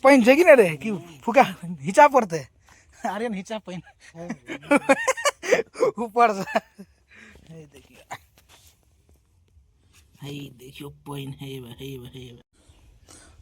Pan छै कि नहीं रे कि फुका हिचा पड़ते अरे हिचा पैन ऊपर से देखियो पैन है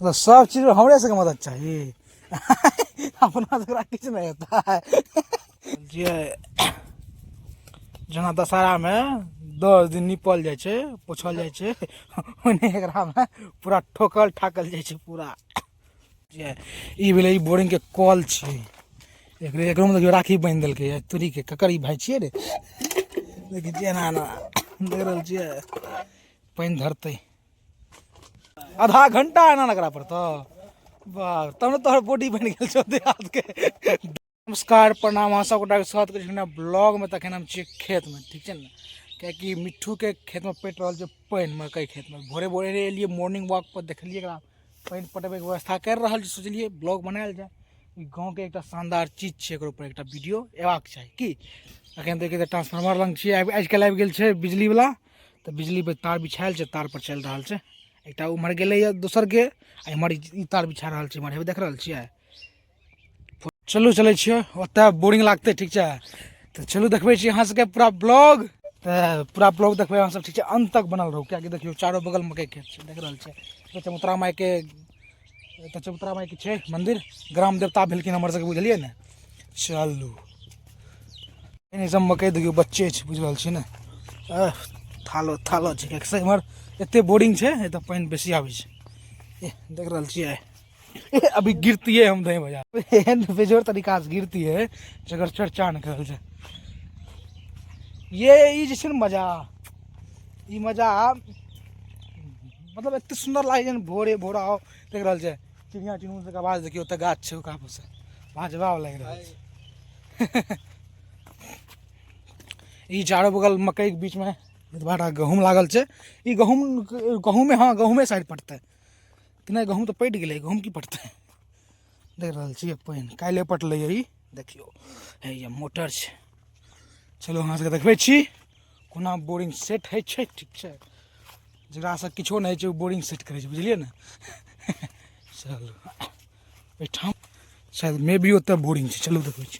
तो सब चीज हमरे से मदद चाहिए अपना तो किछ नहीं होता है जना दशहरा में 10 दिन निपल जाए छे पोछल जाए छे ओने एकरा में पूरा ठोकल ठाकल जाए छे पूरा ई भेले ई बोरिंग के कॉल छे एकरो में देखियो राखी बांध देल के तुरी के ककरी भाई छिए रे देखि जेना ना देख रहल छिए पानी धरते आधा घंटा एना लगरा पड़तो वाह तब न तोहर बॉडी बन गेल छौ देहात के नमस्कार प्रणाम अहाँ सबगोटा के स्वागत करै छी ब्लॉग में तखन हम छिए खेत में ठीक है ना क्या मिट्ठू के खेत में पेट रहल छै पानी मकई खेत में भोरे भोरे एलिए मॉर्निंग वॉक पर देखलिए एकरा पानी पटबे के व्यवस्था कर रहल छै सोचलिए ब्लॉग बनायल जाए गाँव के एक शानदार चीज छै एकरो पर एक वीडियो एबाक चाही कि अखन देखिए ट्रांसफार्मर लंग छिए आजकल आबि गेल छै बिजली वाला तो बिजली पे तार बिछायल छै तार पर चल रहा है एक उम्हर गए दोसर के इम्हर ई तार बिछा रहा है इम्हर देख रहा है चलू चले छिए ओतऽ बोरिंग लागते ठीक है तो चलू देखबे छी अहाँ सबके पूरा ब्लॉग देखबे अहाँ सब ठीक है अंत तक बनल रहू क्या देखियो चारों बगल मकई खेत छै देख रहल छै चबूतरा माई के छै मंदिर ग्राम देवता भेलखिन हमर सबके बुझलिए ने चलू एने सब मकई देखियो बच्चे छै बुझ रहल छी ने थालो थालो छै एक इम्हर एते बोरिंग छै एत पानी बेसी आबै छै देख रहल छियै अभी गिरती है हम दही बजा एहन बेजोर तरीका से गिरती है जगर चर्चा न करल छै ये ई जे छै ने मजा ई मजा मतलब एते सुंदर लागे छै भोरे भोरा आओ देख रहल छै चिड़िया चुनमुन के आवाज देखियो ओतऽ गाछ छै ओकरा पर से बाजवा लागि रहल छै ई चारों बगल मकई के बीच में बड़ा गहूम लागल छै ई गहूमे हाँ गहूमे साइड पड़तै कि नहीं गहूम तो पट गेलै गहूम की पड़तै देख रहल छियै पानि काल्हि पटलै ई देखियो हे ये मोटर छै चलो अहाँ सबके देखबै छी कोना बोरिंग सेट होइ छै ठीक छै जकरा से किछो नहीं छै बोरिंग सेट करै छै बुझलिए ने चलू एहिठाम शायद मे भी ओतऽ बोरिंग छै चलू देखबै छी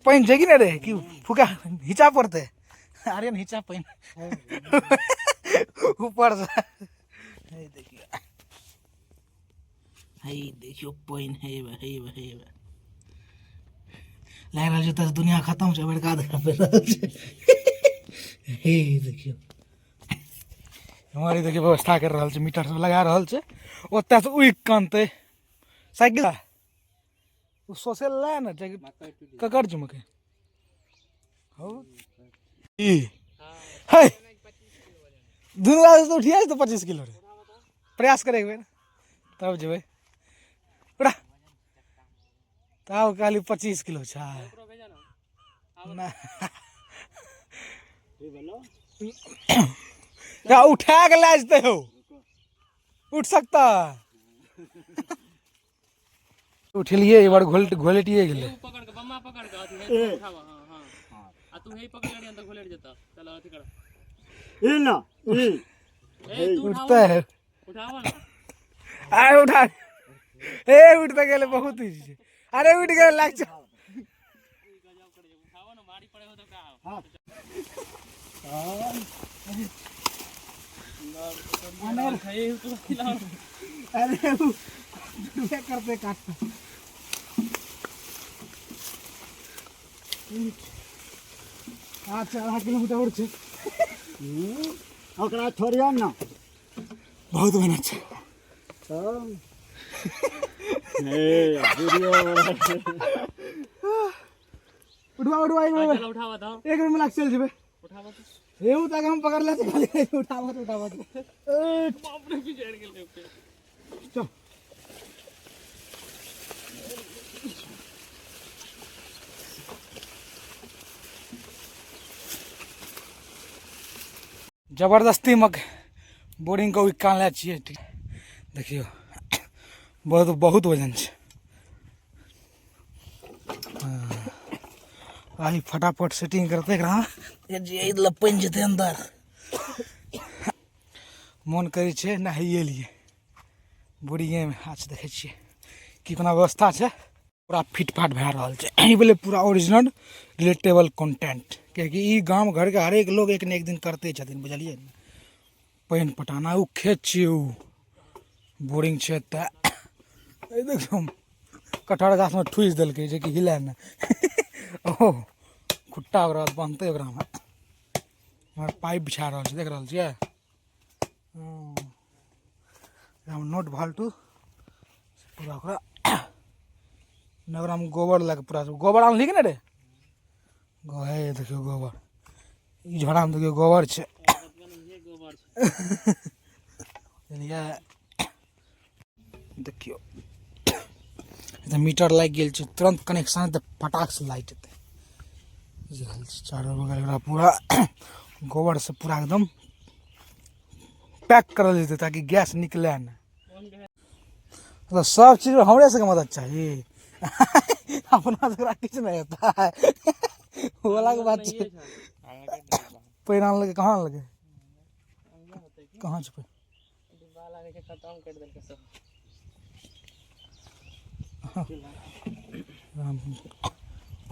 पानि छै कि नहीं रे कि फुका हिचा पड़तै अरे नीचा पैन ऊपर से देखियो पैन है लग रहा है दुनिया खत्म छै बड़का देखियो हमारी देखियो व्यवस्था कर रहा है मीटर सब लगा रहा है ओतऽ से उइक कानते साइकिल सोशल ला ना ककर चमके दुनू आदमी तो उठिया तो 25 किलो रे प्रयास करे तब जेबै पूरा तब कहली 25 किलो छै क्या उठा के ला जेते हो उठ सकता उठलिए एक बार घोलटिए गेले पकड़ के बम्मा पकड़ के उठावा हां तू हे पकड़ ले अंदर घोलट जता चल अथी कर ए ना उठता है उठावा ना अरे उठा ए उठता गेले बहुत ही अरे उठ गए लाग जा गजब कर उठावा ना मारी पड़े हो तो का हां अरे क्या करते काटता 8 किलोमीटर और छै ओकरा छोड़ियो ना बहुत मेहनत छै उठवा एक मिनट में लाग चल जेबे उठावा एहू तक हम पकड़ ले खाली उठावा बाप रे भी जड़ गेल चल जबरदस्ती मक बोरिंग को कान ले छिए देखियो बहुत वजन छै आई फटाफट सेटिंग करते लपन जेते अंदर मन करे छे नहाइए लिए बोरिंगे में। आज देखे छे कितना व्यवस्था है, पूरा फिटफाट भए रहल छे। ई बोले पूरा ओरिजिनल रिलेटेबल कंटेंट, क्योंकि ई गांव घर के हरेक लोग एक न एक दिन करते छथिन, बुझलिए ने। पानी पटाना उ खेत छे, उ बोरिंग छे त देखो कटहर गाछ में ठूस देलकै जे कि हिले न ओ खुट्टा ओकरा बांधते ओकरा में हमर पाइप बिछा रहल छै, देख रहल छियै। नोट भाल्टू पूरा ओकरा नगरा में गोबर लग पूरा गोबर आनली कि ने रे हे देखियो गोबर, ई झोड़ा में देखियो गोबर छे देखियो तो मीटर लग गेल छे, तुरंत कनेक्शन तो फटाक से लाइट एते। चारों बगल पूरा गोबर से पूरा एकदम पैक करल जेते ताकि गैस निकले न। तो सब चीज में हमरे से मदद चाहिए अपना से किछ नहीं होता है वाला के बात छे। पैन आन लगे कहाँ लगे कहाँ छे डिब्बा लागे के खत्म कर देलके सब।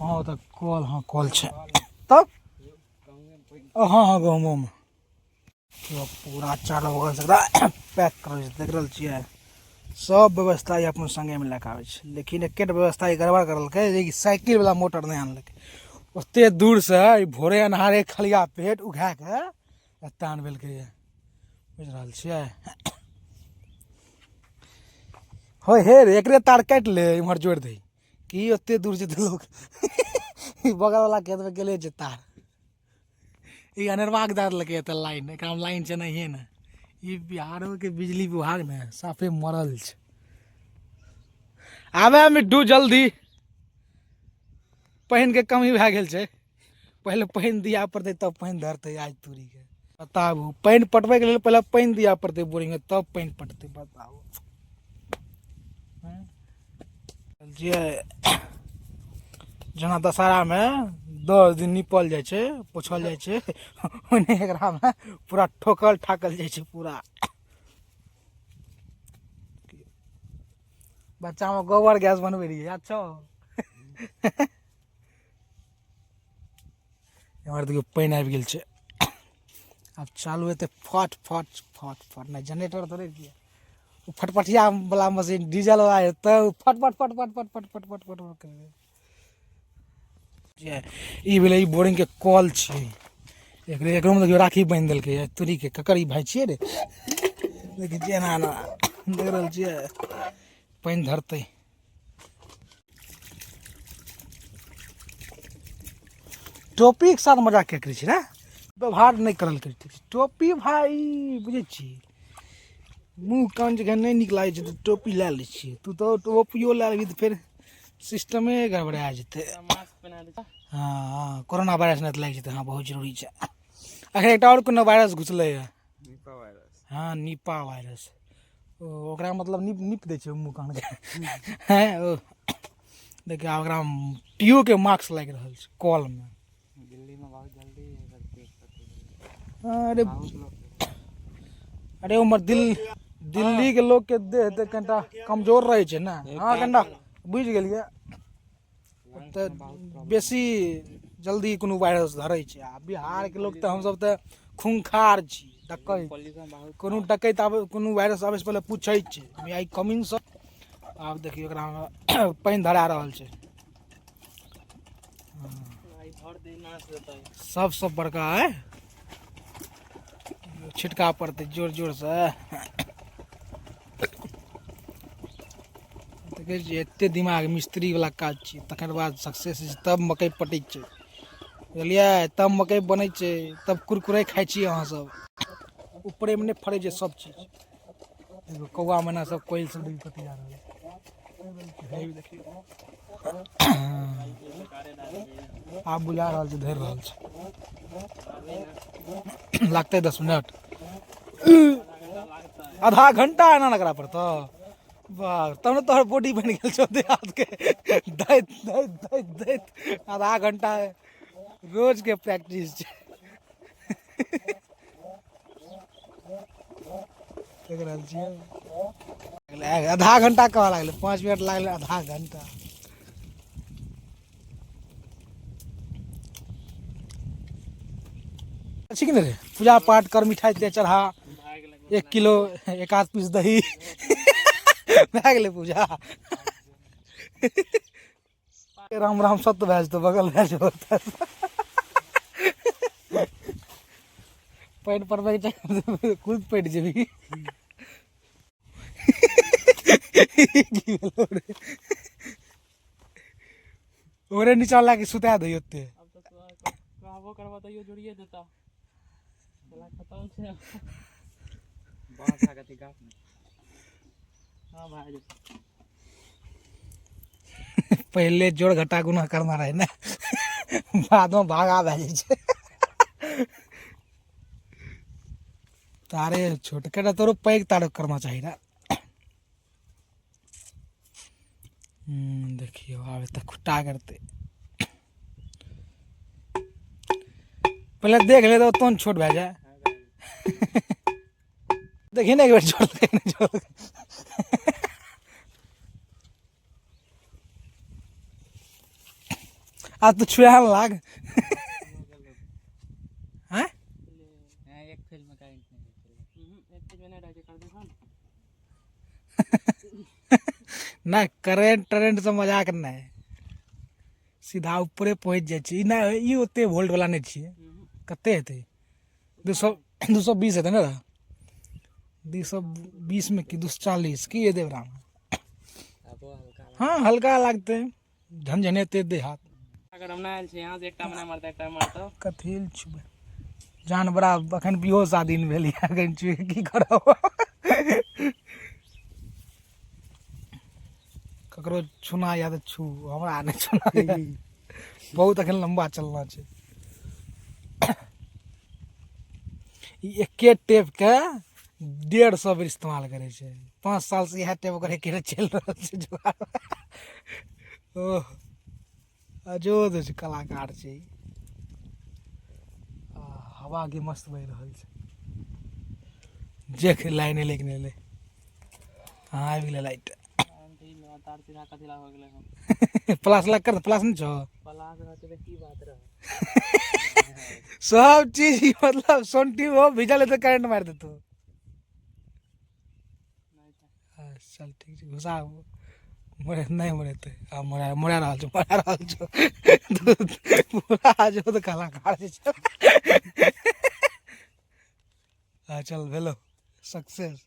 हाँ तो कॉल, हाँ कॉल छे तब हाँ गाँव में पूरा चारों बगल से पैक कर देख रहल छियै। सब व्यवस्था ये अपन संगे में लेके आवे छे, लेकिन एक व्यवस्था ये गड़बड़ करलकै जे कि साइकिल वाला मोटर नहीं आनलकै। ओते दूर से भोरे अन्हारे खलिया पेट उघा के एत आनबेलकै ये, बुझ रहल छियै। हो हे रे एकरे तार काट ले इमहर जोड़ दे कि ओते दूर से लोग बगल वाला खेत में गेले जे तार ई अनरवा के दार लगे त लाइन एकरा में लाइन छे नहीं है। ई बिहार के बिजली विभाग ने साफे मरल छे। आबे मिड्डू जल्दी, पानी के कमी भए गेल छे, पहले पानी दिया पड़ते तब पानी धरते। आज तूरी के बताबू पानी पटवे के लिए पहले पानी दिया पड़ते बोरिंग में तब पानी पटते, बताओ। जना दशहरा में 10 दिन निपल जाए छे, पोछल जाए छे, ओने एकरा में पूरा ठोकल ठाकल जाए छे पूरा। बच्चा में गोबर गैस बनबे रहिए अच्छा हमारे देखियो पानी आबि गेल छे। अब चालू हेते फट फट फट फट नहीं जनरेटर थोड़े किया फटफटिया वाला मशीन डीजल वाला है तो फट फट फट फट फट फट फट फट फट कर ई भेले ई बोरिंग के कॉल छे। एकरो में देखियो राखी बांध देलकै है तोरी के ककरी भाई छिए रे देखि जेना ना देख रहल छिए पानी धरते। टोपी के साथ मजाक के करे छी रे, व्यवहार नहीं करल करे टोपी भाई बुझे छी। मुँह कान जगह नहीं निक लागे छे तो टोपी ले ले छी, तू तो टोपियो ले लेबी तो फिर सिस्टमे गड़बड़ा जेते। हाँ कोरोना वायरस नहीं लग जेते, हाँ बहुत जरूरी छे। अखन एक और कोनो वायरस घुसले है, निपा वायरस। हाँ निपा वायरस, ओकरा मतलब निप दे छे मुँह कान के हैं ओ देखिए ओकरा टीओ के मार्क्स लग रहल छे कॉल में। दिल्ली में बहुत जल्दी अरे अरे उमर दिल्ली के लोग के देह ते कनिटा कमजोर रहे छे ना। हाँ कनिटा बुझ गेलिए तो बेसी जल्दी कोनो वायरस धरे छे। आ बिहार के लोग तो हम सब तो खूंखार छी, डकैत कोनो डकैत आबे कोनो वायरस आबे से पहले पूछे छे मे आई कमिंग सर। अब देखियो एकरा में पानी धरा रहल छे। सबसे बड़का है छिटका पड़ते जोर जोर से एते दिमाग मिस्त्री वाला काज छी। तकर बाद सक्सेस तब मकई पटै छै बुझलिए, तब मकई बनै छै, तब कुरकुरे खाइ छी अहाँ सब। ऊपरे में नहीं फड़े छै सब चीज। एगो कौआ मैना सब कोयल सब देखियो कथि जा रहल है देखियो आप बुला रहल छै धर रहल छै लगते 10 मिनट आधा घंटा एना नकरा पड़ता वाह तब तोहर बॉडी बन गेल छौ देहात के दैत दैत दैत दैत आधा घंटा रोज के प्रैक्टिस छै देख रहल छियै आधा घंटा कहऽ लागलै 5 मिनट लागलै आधा घंटा ठीक ने रे पूजा पाठ कर मिठाई ते चढ़ा 1 किलो 1 पीस दही भए गेलै पूजा राम राम सत्य भए जेतौ बगल भए जेतौ पैंट पर कूद पड़ि जेबी ओरे नीचा लाके सुता दही ओते कहबो करबा तइयो जोड़िए देता चला खत्म छै बांसा कथि गाछ में हां भाई पहले जोड़ घटा गुना करना रहे ना बाद में भागा भए जाइ छै तारे छोटके तोरो पैग तारे करना चाहिए ना देखियो आब तक खुट्टा करते पहले देख ले तो तोन छोट भए जाए देखिए ना एक बार छोड़ आज तो छुआ लाग हैं एक फिल्म का एक फिल्म में डाइट कर दे ना करेंट टरेंट से मजाक करना है सीधा ऊपरे पहुंच जाए छी ना ई ओते वोल्ट वाला नहीं छिए कते हेतै 220 हेतै ना 220 में कि 240 की ये देवराम हाँ हल्का लागते झनझनेते दे हाथ अगर हम ना आयल छी यहां से एकटा मने मारता एकटा मारता कथील छुबे जान बड़ा अखन बिहो शादी न भेल अखन छुए की करब ककरो छूना या तो छू हमरा नहीं छूना बहुत अखन लंबा चलना छै एके टेप के 150 बेर इस्तेमाल करे छै 5 साल से यह टेप करे के चल रहल छै जुगाड़ ओह अजोद छै कलाकार छै हवा के मस्त बह रहल छै देख लाइन लेकिन ले हाँ आबि गेलै लाइट तार सीधा कथिला हो गेलै प्लास लग कर प्लास नहीं छो प्लास रहते की बात रह सब चीज मतलब सोंटी हो भिजल तो करंट मार देतो चल ठीक छै घुसा मोरे नहीं मोरेते आ मोरा रहल छो पूरा जो तो कलाकार छै चल भेलो सक्सेस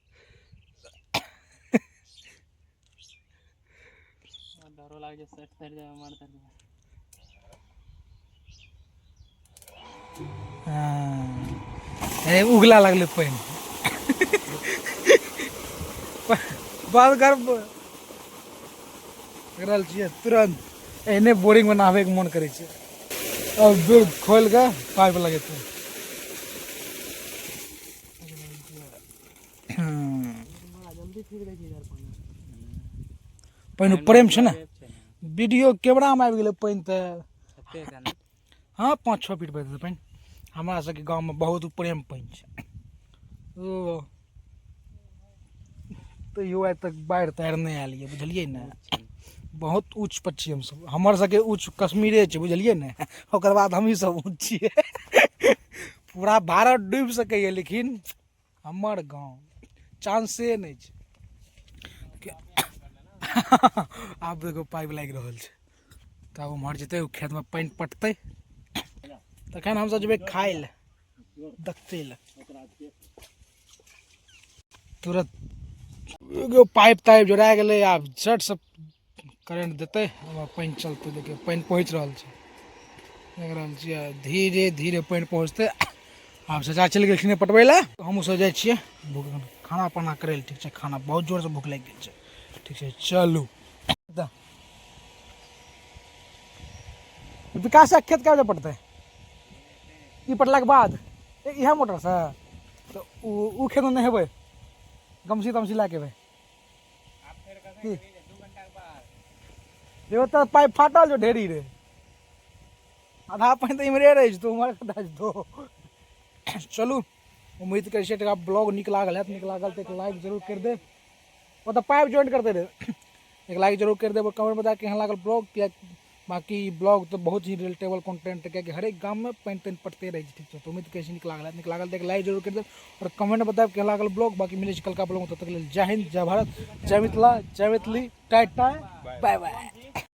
डरो लाग जे सेट कर जाए मारता ए उगला लगले पानि बाल गर्भ करल छियै तुरंत एहने बोरिंग में नहावे के मन करे छै अब दूर खोल के पाइप लगेते जल्दी फिर दे छै इधर पानि प्रेम छै ना वीडियो कैमरा में आबि गेलै पानि तऽ हाँ 5-6 फीट बह पानि हमरा सबके गाँव में बहुत प्रेम पानि छै ओ तैयो आइ तक बाढ़ि ताढ़ि नहीं आयल है बुझलिए ना बहुत ऊँच पर छी हमसब हमर सबके ऊँच कश्मीरे छै बुझलिए ने ओकर बाद हमही सब ऊँच छियै पूरा भारत डूबि सकैए लेकिन हमर गाँव चांसे नहीं छै आब देखो पाइप लागि रहल छै तब उम्हर जेतै खेत में पानि पटतै तखन हमसब जेबै खाइ लए देखतै लए तुरंत एगो पाइप ताइप जोड़ा गेलै आब झट से करंट देतै पानि चलतै देखियौ पानि पहुँच रहल छै देख रहल छियै धीरे धीरे पानि पहुँचतै आब चाचा चलि गेलखिन पटबै लए हमहूँ सब जाइ छियै खाना पाना करै लए ठीक छै खाना बहुत जोरसँ भूख लागि गेल छै ठीक छै चलू विकास खेत कए बजे पड़तै ई पटलाके बाद इएह मोटरसँ तऽ ओ खेतमे नहि हेबै गमछी तमछी लए के एबै की ये तो पाइप फाटल जो ढेरी रे आधा पानी तो इमरे रहे तो उमर कदा दो चलू उम्मीद कर छियै कि ब्लॉग नीक लागल हैत नीक लागल तो एक लाइक जरूर कर दे वो तो पाइप ज्वाइन करते रहे एक लाइक जरूर कर दे और कमेंट बता केहन लागल ब्लॉग किया बाकी ब्लॉग तो बहुत ही रिलेटेबल कंटेंट है कि हर एक गांव में पानी तानि पटते रहे ठीक है तो उम्मीद कैसे नीक लागल तो एक लाइक जरूर कर दे और कमेंट बताएब केहन लागल ब्लॉग बाकी मिले कल का ब्लॉग तब तक जय हिंद जय भारत जय मिथिला जय मैथिली टाटा बाय बाय।